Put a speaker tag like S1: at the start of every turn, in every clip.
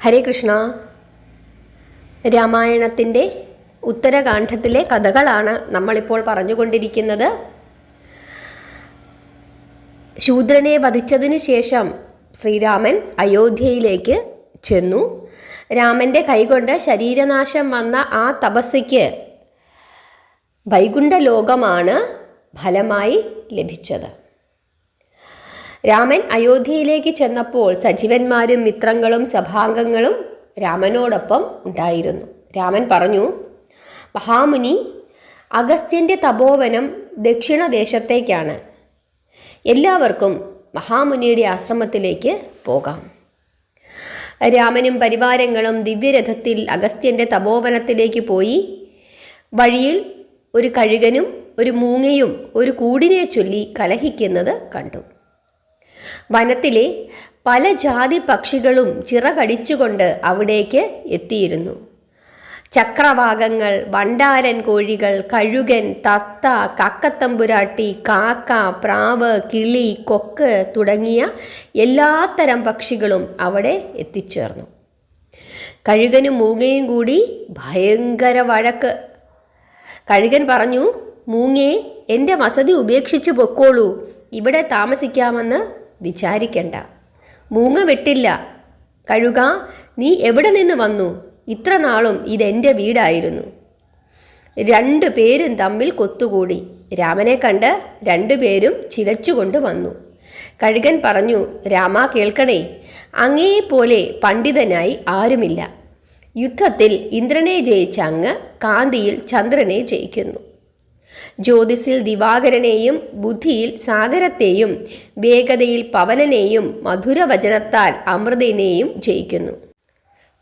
S1: ഹരേ കൃഷ്ണ. രാമായണത്തിൻ്റെ ഉത്തരകാണ്ഡത്തിലെ കഥകളാണ് നമ്മളിപ്പോൾ പറഞ്ഞുകൊണ്ടിരിക്കുന്നത്. ശൂദ്രനെ വധിച്ചതിനു ശേഷം ശ്രീരാമൻ അയോധ്യയിലേക്ക് ചെന്നു. രാമൻ്റെ കൈകൊണ്ട് ശരീരനാശം വന്ന ആ തപസ്യയ്ക്ക് വൈകുണ്ഠലോകമാണ് ഫലമായി ലഭിച്ചത്. രാമൻ അയോധ്യയിലേക്ക് ചെന്നപ്പോൾ സജീവന്മാരും മിത്രങ്ങളും സഭാംഗങ്ങളും രാമനോടൊപ്പം ഉണ്ടായിരുന്നു. രാമൻ പറഞ്ഞു, മഹാമുനി, അഗസ്ത്യൻ്റെ തപോവനം ദക്ഷിണദേശത്തേക്കാണ്. എല്ലാവർക്കും മഹാമുനിയുടെ ആശ്രമത്തിലേക്ക് പോകാം. രാമനും പരിവാരങ്ങളും ദിവ്യരഥത്തിൽ അഗസ്ത്യൻ്റെ തപോവനത്തിലേക്ക് പോയി. വഴിയിൽ ഒരു കഴുകനും ഒരു മൂങ്ങയും ഒരു കൂടിനെ ചൊല്ലി കലഹിക്കുന്നത് കണ്ടു. വനത്തിലെ പല ജാതി പക്ഷികളും ചിറകടിച്ചുകൊണ്ട് അവിടേക്ക് എത്തിയിരുന്നു. ചക്രവാകങ്ങൾ, വണ്ടാരൻ കോഴികൾ, കഴുകൻ, തത്ത, കക്കത്തമ്പുരാട്ടി, കാക്ക, പ്രാവ്, കിളി, കൊക്ക് തുടങ്ങിയ എല്ലാത്തരം പക്ഷികളും അവിടെ എത്തിച്ചേർന്നു. കഴുകനും മൂങ്ങയും കൂടി ഭയങ്കര വഴക്ക്. കഴുകൻ പറഞ്ഞു, മൂങ്ങേ, എൻ്റെ വസതി ഉപേക്ഷിച്ചു പൊക്കോളൂ, ഇവിടെ താമസിക്കാമെന്ന് വിചാരിക്കണ്ട. മൂങ്ങ വിട്ടില്ല. കഴുക, നീ എവിടെ നിന്ന് വന്നു? ഇത്ര നാളും ഇതെൻ്റെ വീടായിരുന്നു. രണ്ടുപേരും തമ്മിൽ കൊത്തുകൂടി. രാമനെ കണ്ട് രണ്ടുപേരും ചിലച്ചുകൊണ്ട് വന്നു. കഴുകൻ പറഞ്ഞു, രാമ കേൾക്കണേ, അങ്ങേപോലെ പണ്ഡിതനായി ആരുമില്ല. യുദ്ധത്തിൽ ഇന്ദ്രനെ ജയിച്ച അങ്ങ് കാന്തിയിൽ ചന്ദ്രനെ ജയിക്കുന്നു. ജ്യോതിസിൽ ദിവാകരനെയും ബുദ്ധിയിൽ സാഗരത്തെയും വേഗതയിൽ പവനനെയും മധുരവചനത്താൽ അമൃതനെയും ജയിക്കുന്നു.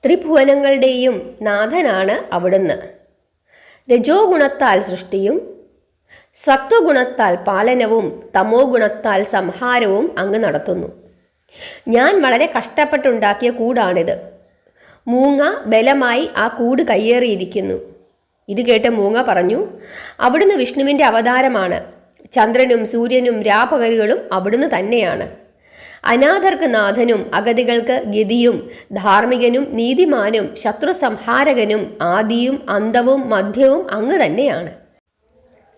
S1: ത്രിഭുവനങ്ങളുടെയും നാഥനാണ് അവിടുന്ന്. രജോ ഗുണത്താൽ സൃഷ്ടിയും സത്വഗുണത്താൽ പാലനവും തമോ ഗുണത്താൽ സംഹാരവും അങ്ങ് നടത്തുന്നു. ഞാൻ വളരെ കഷ്ടപ്പെട്ടുണ്ടാക്കിയ കൂടാണിത്. മൂങ്ങ ബലമായി ആ കൂട് കയ്യേറിയിരിക്കുന്നു. ഇത് കേട്ട് മൂങ്ങ പറഞ്ഞു, അവിടുന്ന് വിഷ്ണുവിൻ്റെ അവതാരമാണ്. ചന്ദ്രനും സൂര്യനും രാപകലുകളും അവിടുന്ന് തന്നെയാണ്. അനാഥർക്ക് നാഥനും അഗതികൾക്ക് ഗതിയും ധാർമ്മികനും നീതിമാനും ശത്രു സംഹാരകനും ആദിയും അന്തവും മധ്യവും അങ്ങ് തന്നെയാണ്.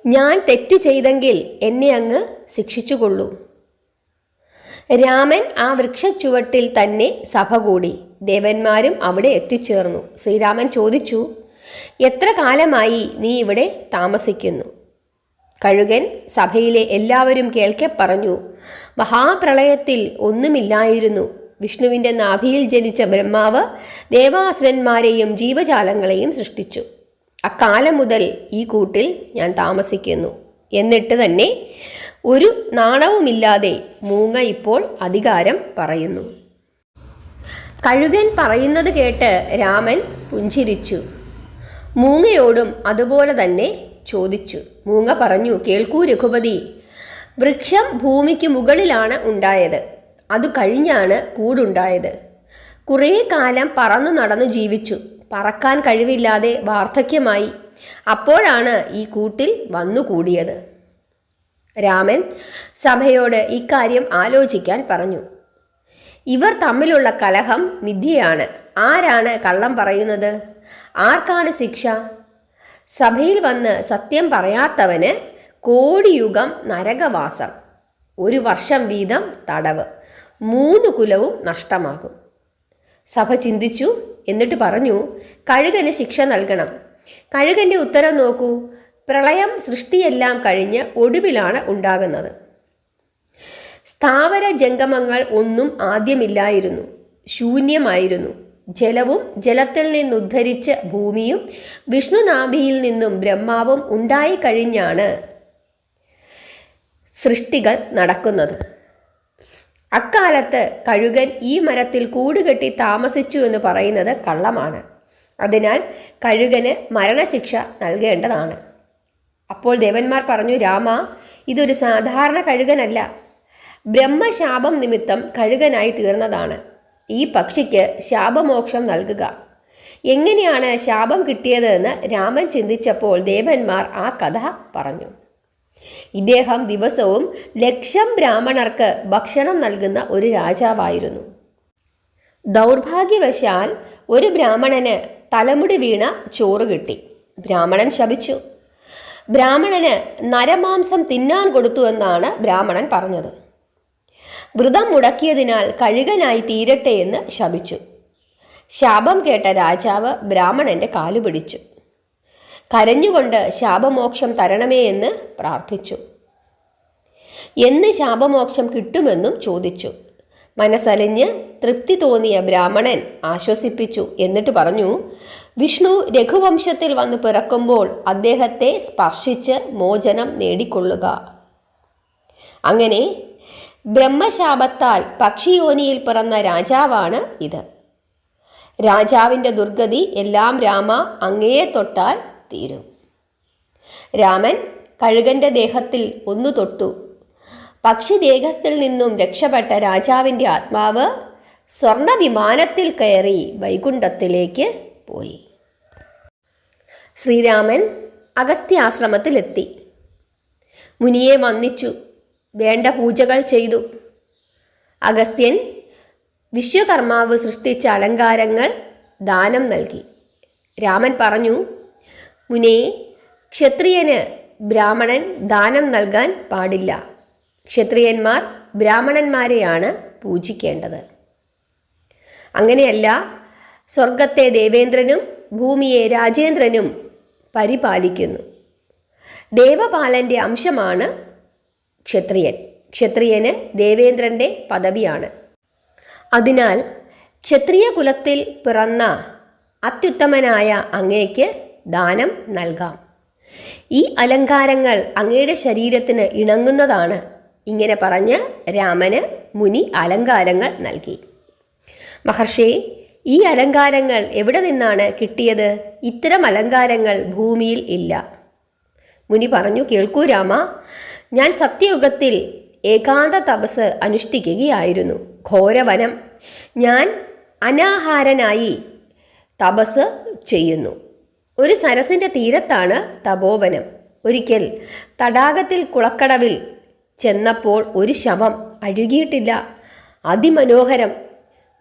S1: ഞാൻ തെറ്റു ചെയ്തെങ്കിൽ എന്നെ അങ്ങ് ശിക്ഷിച്ചുകൊള്ളൂ. രാമൻ ആ വൃക്ഷച്ചുവട്ടിൽ തന്നെ സഭ കൂടി. ദേവന്മാരും അവിടെ എത്തിച്ചേർന്നു. ശ്രീരാമൻ ചോദിച്ചു, എത്ര കാലമായി നീ ഇവിടെ താമസിക്കുന്നു? കഴുകൻ സഭയിലെ എല്ലാവരും കേൾക്കെ പറഞ്ഞു, മഹാപ്രളയത്തിൽ ഒന്നുമില്ലായിരുന്നു. വിഷ്ണുവിൻ്റെ നാഭിയിൽ ജനിച്ച ബ്രഹ്മാവ് ദേവാസുരന്മാരെയും ജീവജാലങ്ങളെയും സൃഷ്ടിച്ചു. അക്കാലം മുതൽ ഈ കൂട്ടിൽ ഞാൻ താമസിക്കുന്നു. എന്നിട്ട് തന്നെ ഒരു നാണവുമില്ലാതെ മൂങ്ങ ഇപ്പോൾ അധികാരം പറയുന്നു. കഴുകൻ പറയുന്നത് കേട്ട് രാമൻ പുഞ്ചിരിച്ചു. മൂങ്ങയോടും അതുപോലെ തന്നെ ചോദിച്ചു. മൂങ്ങ പറഞ്ഞു, കേൾക്കൂ രഘുപതി, വൃക്ഷം ഭൂമിക്ക് മുകളിലാണ് ഉണ്ടായത്. അത് കഴിഞ്ഞാണ് കൂടുണ്ടായത്. കുറേ കാലം പറന്നു നടന്നു ജീവിച്ചു. പറക്കാൻ കഴിവില്ലാതെ വാർദ്ധക്യമായി. അപ്പോഴാണ് ഈ കൂട്ടിൽ വന്നുകൂടിയത്. രാമൻ സഭയോട് ഇക്കാര്യം ആലോചിക്കാൻ പറഞ്ഞു. ഇവർ തമ്മിലുള്ള കലഹം മിഥ്യയാണ്. ആരാണ് കള്ളം പറയുന്നത്? ആർക്കാണ് ശിക്ഷ? സഭയിൽ വന്ന് സത്യം പറയാത്തവന് കോടിയുഗം നരകവാസം, 1 വർഷം വീതം തടവ്, 3 കുലവും നഷ്ടമാകും. സഭ ചിന്തിച്ചു. എന്നിട്ട് പറഞ്ഞു, കഴുകന് ശിക്ഷ നൽകണം. കഴുകൻ്റെ ഉത്തരം നോക്കൂ. പ്രളയം സൃഷ്ടിയെല്ലാം കഴിഞ്ഞ് ഒടുവിലാണ് ഉണ്ടാകുന്നത്. സ്ഥാവര ജംഗമങ്ങൾ ഒന്നും ആദ്യമില്ലായിരുന്നു. ശൂന്യമായിരുന്നു. ജലവും ജലത്തിൽ നിന്നുദ്ധരിച്ച് ഭൂമിയും വിഷ്ണുനാഭിയിൽ നിന്നും ബ്രഹ്മാവും ഉണ്ടായിക്കഴിഞ്ഞാണ് സൃഷ്ടികൾ നടക്കുന്നത്. അക്കാലത്ത് കഴുകൻ ഈ മരത്തിൽ കൂടുകെട്ടി താമസിച്ചു എന്ന് പറയുന്നത് കള്ളമാണ്. അതിനാൽ കഴുകന് മരണശിക്ഷ നൽകേണ്ടതാണ്. അപ്പോൾ ദേവന്മാർ പറഞ്ഞു, രാമ, ഇതൊരു സാധാരണ കഴുകനല്ല. ബ്രഹ്മശാപം നിമിത്തം കഴുകനായി തീർന്നതാണ്. ഈ പക്ഷിക്ക് ശാപമോക്ഷം നൽകുക. എങ്ങനെയാണ് ശാപം കിട്ടിയതെന്ന് രാമൻ ചിന്തിച്ചപ്പോൾ ദേവന്മാർ ആ കഥ പറഞ്ഞു. ഇദ്ദേഹം ദിവസവും 1,00,000 ബ്രാഹ്മണർക്ക് ഭക്ഷണം നൽകുന്ന ഒരു രാജാവായിരുന്നു. ദൗർഭാഗ്യവശാൽ ഒരു ബ്രാഹ്മണന് തലമുടി വീണ ചോറ് കിട്ടി. ബ്രാഹ്മണൻ ശപിച്ചു. ബ്രാഹ്മണന് നരമാംസം തിന്നാൻ കൊടുത്തു എന്നാണ് ബ്രാഹ്മണൻ പറഞ്ഞത്. വ്രതം മുടക്കിയതിനാൽ കഴുകനായി തീരട്ടെ എന്ന് ശപിച്ചു. ശാപം കേട്ട രാജാവ് ബ്രാഹ്മണന്റെ കാലു പിടിച്ചു. കരഞ്ഞുകൊണ്ട് ശാപമോക്ഷം തരണമേ എന്ന് പ്രാർത്ഥിച്ചു. എന്ന് ശാപമോക്ഷം കിട്ടുമെന്നും ചോദിച്ചു. മനസ്സലിഞ്ഞ് തൃപ്തി തോന്നിയ ബ്രാഹ്മണൻ ആശ്വസിപ്പിച്ചു. എന്നിട്ട് പറഞ്ഞു, വിഷ്ണു രഘുവംശത്തിൽ വന്ന് പിറക്കുമ്പോൾ അദ്ദേഹത്തെ സ്പർശിച്ച് മോചനം നേടിക്കൊള്ളുക. അങ്ങനെ ബ്രഹ്മശാപത്താൽ പക്ഷിയോനിയിൽ പിറന്ന രാജാവാണ് ഇത്. രാജാവിൻ്റെ ദുർഗതി എല്ലാം രാമ അങ്ങയെ തൊട്ടാൽ തീരും. രാമൻ കഴുകന്റെ ദേഹത്തിൽ ഒന്നു തൊട്ടു. പക്ഷിദേഹത്തിൽ നിന്നും രക്ഷപ്പെട്ട രാജാവിൻ്റെ ആത്മാവ് സ്വർണ്ണ വിമാനത്തിൽ കയറി വൈകുണ്ഠത്തിലേക്ക് പോയി. ശ്രീരാമൻ അഗസ്ത്യാശ്രമത്തിലെത്തി. മുനിയെ വന്ദിച്ചു. വേണ്ട പൂജകൾ ചെയ്തു. അഗസ്ത്യൻ വിശ്വകർമാവ് സൃഷ്ടിച്ച അലങ്കാരങ്ങൾ ദാനം നൽകി. രാമൻ പറഞ്ഞു, മുനേ, ക്ഷത്രിയന് ബ്രാഹ്മണൻ ദാനം നൽകാൻ പാടില്ല. ക്ഷത്രിയന്മാർ ബ്രാഹ്മണന്മാരെയാണ് പൂജിക്കേണ്ടത്. അങ്ങനെയല്ല, സ്വർഗത്തെ ദേവേന്ദ്രനും ഭൂമിയെ രാജേന്ദ്രനും പരിപാലിക്കുന്നു. ദേവപാലൻ്റെ അംശമാണ് ക്ഷത്രിയൻ. ക്ഷത്രിയന് ദേവേന്ദ്രൻ്റെ പദവിയാണ്. അതിനാൽ ക്ഷത്രിയ കുലത്തിൽ പിറന്ന അത്യുത്തമനായ അങ്ങേക്ക് ദാനം നൽകാം. ഈ അലങ്കാരങ്ങൾ അങ്ങയുടെ ശരീരത്തിന് ഇണങ്ങുന്നതാണ്. ഇങ്ങനെ പറഞ്ഞ് രാമന് മുനി അലങ്കാരങ്ങൾ നൽകി. മഹർഷി, ഈ അലങ്കാരങ്ങൾ എവിടെ നിന്നാണ് കിട്ടിയത്? ഇത്തരം അലങ്കാരങ്ങൾ ഭൂമിയിൽ ഇല്ല. മുനി പറഞ്ഞു, കേൾക്കൂ രാമ, ഞാൻ സത്യയുഗത്തിൽ ഏകാന്ത തപസ് അനുഷ്ഠിക്കുകയായിരുന്നു. ഘോരവനം. ഞാൻ അനാഹാരനായി തപസ് ചെയ്യുന്നു. ഒരു സരസിൻ്റെ തീരത്താണ് തപോവനം. ഒരിക്കൽ തടാകത്തിൽ കുളക്കടവിൽ ചെന്നപ്പോൾ ഒരു ശവം, അഴുകിയിട്ടില്ല, അതിമനോഹരം,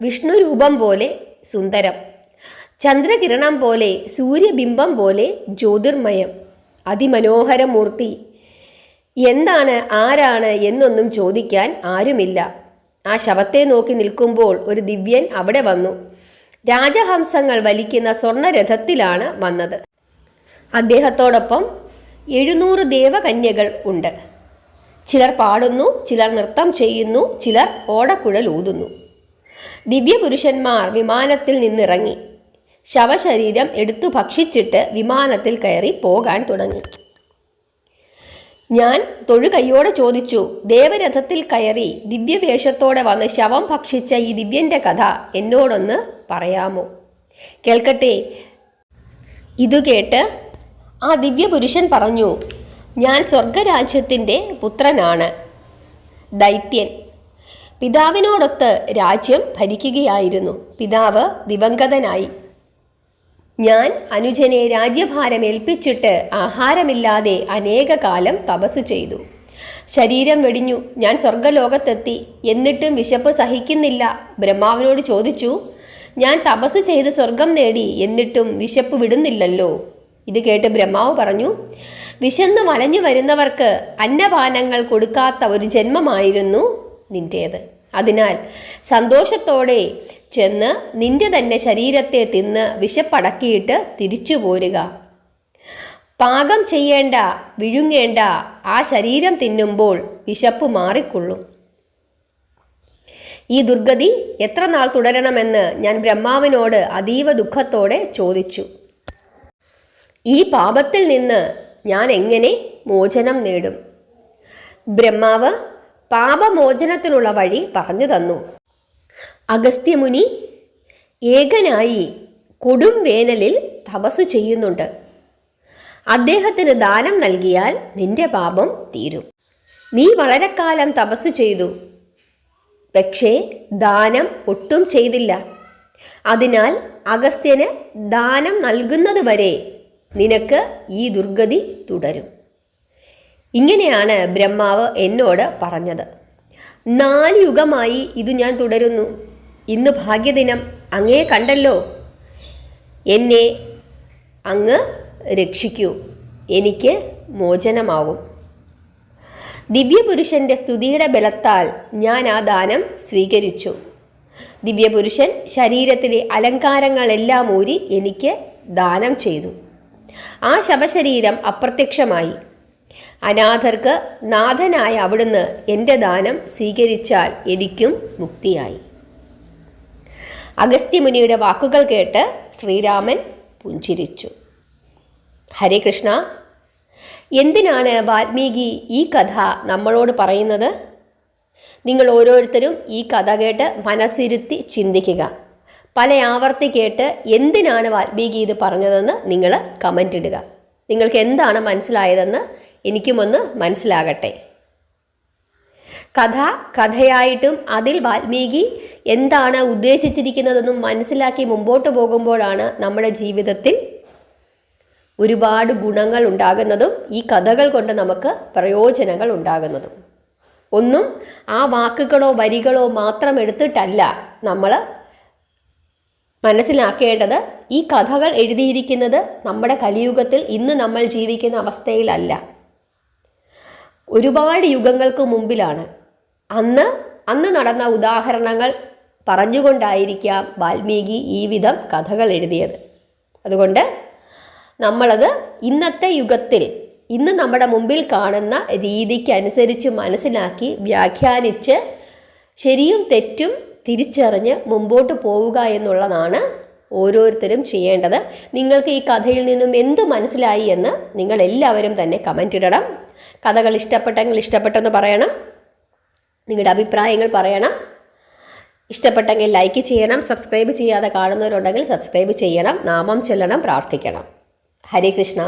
S1: വിഷ്ണുരൂപം പോലെ സുന്ദരം, ചന്ദ്രകിരണം പോലെ, സൂര്യബിംബം പോലെ ജ്യോതിർമയം, അതിമനോഹരമൂർത്തി. എന്താണ്, ആരാണ് എന്നൊന്നും ചോദിക്കാൻ ആരുമില്ല. ആ ശവത്തെ നോക്കി നിൽക്കുമ്പോൾ ഒരു ദിവ്യൻ അവിടെ വന്നു. രാജഹംസങ്ങൾ വലിക്കുന്ന സ്വർണ്ണരഥത്തിലാണ് വന്നത്. അദ്ദേഹത്തോടൊപ്പം 700 ദേവകന്യകൾ ഉണ്ട്. ചിലർ പാടുന്നു, ചിലർ നൃത്തം ചെയ്യുന്നു, ചിലർ ഓടക്കുഴൽ ഊതുന്നു. ദിവ്യപുരുഷന്മാർ വിമാനത്തിൽ നിന്നിറങ്ങി ശവശരീരം എടുത്തു ഭക്ഷിച്ചിട്ട് വിമാനത്തിൽ കയറി പോകാൻ തുടങ്ങി. ഞാൻ തൊഴുകൈയോടെ ചോദിച്ചു, ദേവരഥത്തിൽ കയറി ദിവ്യവേഷത്തോടെ വന്ന് ശവം ഭക്ഷിച്ച ഈ ദിവ്യൻ്റെ കഥ എന്നോടൊന്ന് പറയാമോ? കേൾക്കട്ടെ. ഇതുകേട്ട് ആ ദിവ്യപുരുഷൻ പറഞ്ഞു, ഞാൻ സ്വർഗരാജ്യത്തിൻ്റെ പുത്രനാണ്, ദൈത്യൻ. പിതാവിനോടൊത്ത് രാജ്യം ഭരിക്കുകയായിരുന്നു. പിതാവ് ദിവംഗതനായി. ഞാൻ അനുജനെ രാജ്യഭാരം ഏൽപ്പിച്ചിട്ട് ആഹാരമില്ലാതെ അനേക കാലം തപസ് ചെയ്തു. ശരീരം വെടിഞ്ഞു. ഞാൻ സ്വർഗലോകത്തെത്തി. എന്നിട്ടും വിശപ്പ് സഹിക്കുന്നില്ല. ബ്രഹ്മാവിനോട് ചോദിച്ചു, ഞാൻ തപസ് ചെയ്ത് സ്വർഗം നേടി, എന്നിട്ടും വിശപ്പ് വിടുന്നില്ലല്ലോ. ഇത് കേട്ട് ബ്രഹ്മാവ് പറഞ്ഞു, വിശന്ന് വലഞ്ഞു വരുന്നവർക്ക് അന്നപാനങ്ങൾ കൊടുക്കാത്ത ഒരു ജന്മമായിരുന്നു നിന്റേത്. അതിനാൽ സന്തോഷത്തോടെ ചെന്ന് നിന്റെ തന്നെ ശരീരത്തെ തിന്ന് വിശപ്പടക്കിയിട്ട് തിരിച്ചു പോരുക. പാകം ചെയ്യേണ്ട, വിഴുങ്ങേണ്ട ആ ശരീരം തിന്നുമ്പോൾ വിശപ്പ് മാറിക്കൊള്ളും. ഈ ദുർഗതി എത്ര നാൾ തുടരണമെന്ന് ഞാൻ ബ്രഹ്മാവിനോട് അതീവ ദുഃഖത്തോടെ ചോദിച്ചു. ഈ പാപത്തിൽ നിന്ന് ഞാൻ എങ്ങനെ മോചനം നേടും? ബ്രഹ്മാവ് പാപമോചനത്തിനുള്ള വഴി പറഞ്ഞു തന്നു. അഗസ്ത്യമുനി ഏകനായി കൊടും വേനലിൽ തപസ് ചെയ്യുന്നുണ്ട്. അദ്ദേഹത്തിന് ദാനം നൽകിയാൽ നിന്റെ പാപം തീരും. നീ വളരെക്കാലം തപസ് ചെയ്തു, പക്ഷേ ദാനം ഒട്ടും ചെയ്തില്ല. അതിനാൽ അഗസ്ത്യന് ദാനം നൽകുന്നത് വരെ നിനക്ക് ഈ ദുർഗതി തുടരും. ഇങ്ങനെയാണ് ബ്രഹ്മാവ് എന്നോട് പറഞ്ഞത്. 4 യുഗമായി ഇത് ഞാൻ തുടരുന്നു. ഇന്ന് ഭാഗ്യദിനം, അങ്ങേ കണ്ടല്ലോ. എന്നെ അങ്ങ് രക്ഷിക്കൂ, എനിക്ക് മോചനമാവും. ദിവ്യപുരുഷൻ്റെ സ്തുതിയുടെ ബലത്താൽ ഞാൻ ആ ദാനം സ്വീകരിച്ചു. ദിവ്യപുരുഷൻ ശരീരത്തിലെ അലങ്കാരങ്ങളെല്ലാം ഊരി എനിക്ക് ദാനം ചെയ്തു. ആ ശവശരീരം അപ്രത്യക്ഷമായി. അനാഥർക്ക് നാഥനായ അവിടുന്ന് എൻ്റെ ദാനം സ്വീകരിച്ചാൽ എനിക്കും മുക്തിയായി. അഗസ്ത്യമുനിയുടെ വാക്കുകൾ കേട്ട് ശ്രീരാമൻ പുഞ്ചിരിച്ചു. ഹരേ കൃഷ്ണ. എന്തിനാണ് വാൽമീകി ഈ കഥ നമ്മളോട് പറയുന്നത്? നിങ്ങൾ ഓരോരുത്തരും ഈ കഥ കേട്ട് മനസ്സിരുത്തി ചിന്തിക്കുക. പല ആവർത്തി കേട്ട് എന്തിനാണ് വാൽമീകി ഇത് പറഞ്ഞതെന്ന് നിങ്ങൾ കമൻ്റ് ഇടുക. നിങ്ങൾക്ക് എന്താണ് മനസ്സിലായതെന്ന് എനിക്കുമൊന്ന് മനസ്സിലാകട്ടെ. കഥ കഥയായിട്ടും അതിൽ വാൽമീകി എന്താണ് ഉദ്ദേശിച്ചിരിക്കുന്നതെന്നും മനസ്സിലാക്കി മുമ്പോട്ട് പോകുമ്പോഴാണ് നമ്മുടെ ജീവിതത്തിൽ ഒരുപാട് ഗുണങ്ങൾ ഉണ്ടാകുന്നതും ഈ കഥകൾ കൊണ്ട് നമുക്ക് പ്രയോജനങ്ങൾ ഉണ്ടാകുന്നതും. ഒന്നും ആ വാക്കുകളോ വരികളോ മാത്രം എടുത്തിട്ടല്ല നമ്മൾ മനസ്സിലാക്കേണ്ടത്. ഈ കഥകൾ എഴുതിയിരിക്കുന്നത് നമ്മുടെ കലിയുഗത്തിൽ ഇന്ന് നമ്മൾ ജീവിക്കുന്ന അവസ്ഥയിലല്ല, ഒരുപാട് യുഗങ്ങൾക്ക് മുമ്പിലാണ്. അന്ന് നടന്ന ഉദാഹരണങ്ങൾ പറഞ്ഞുകൊണ്ടായിരിക്കാം വാൽമീകി ഈ വിധം കഥകൾ എഴുതിയത്. അതുകൊണ്ട് നമ്മളത് ഇന്നത്തെ യുഗത്തിൽ ഇന്ന് നമ്മുടെ മുമ്പിൽ കാണുന്ന രീതിക്ക് അനുസരിച്ച് മനസ്സിലാക്കി വ്യാഖ്യാനിച്ച് ശരിയും തെറ്റും തിരിച്ചറിഞ്ഞ് മുമ്പോട്ട് പോവുക എന്നുള്ളതാണ് ഓരോരുത്തരും ചെയ്യേണ്ടത്. നിങ്ങൾക്ക് ഈ കഥയിൽ നിന്നും എന്ത് മനസ്സിലായി എന്ന് നിങ്ങൾ എല്ലാവരും തന്നെ കമൻ്റ് ഇടണം. കഥകൾ ഇഷ്ടപ്പെട്ടെങ്കിൽ ഇഷ്ടപ്പെട്ടെന്ന് പറയണം, നിങ്ങളുടെ അഭിപ്രായങ്ങൾ പറയണം. ഇഷ്ടപ്പെട്ടെങ്കിൽ ലൈക്ക് ചെയ്യണം. സബ്സ്ക്രൈബ് ചെയ്യാതെ കാണുന്നവരുണ്ടെങ്കിൽ സബ്സ്ക്രൈബ് ചെയ്യണം. നാമം ചൊല്ലണം, പ്രാർത്ഥിക്കണം. ഹരേ കൃഷ്ണ.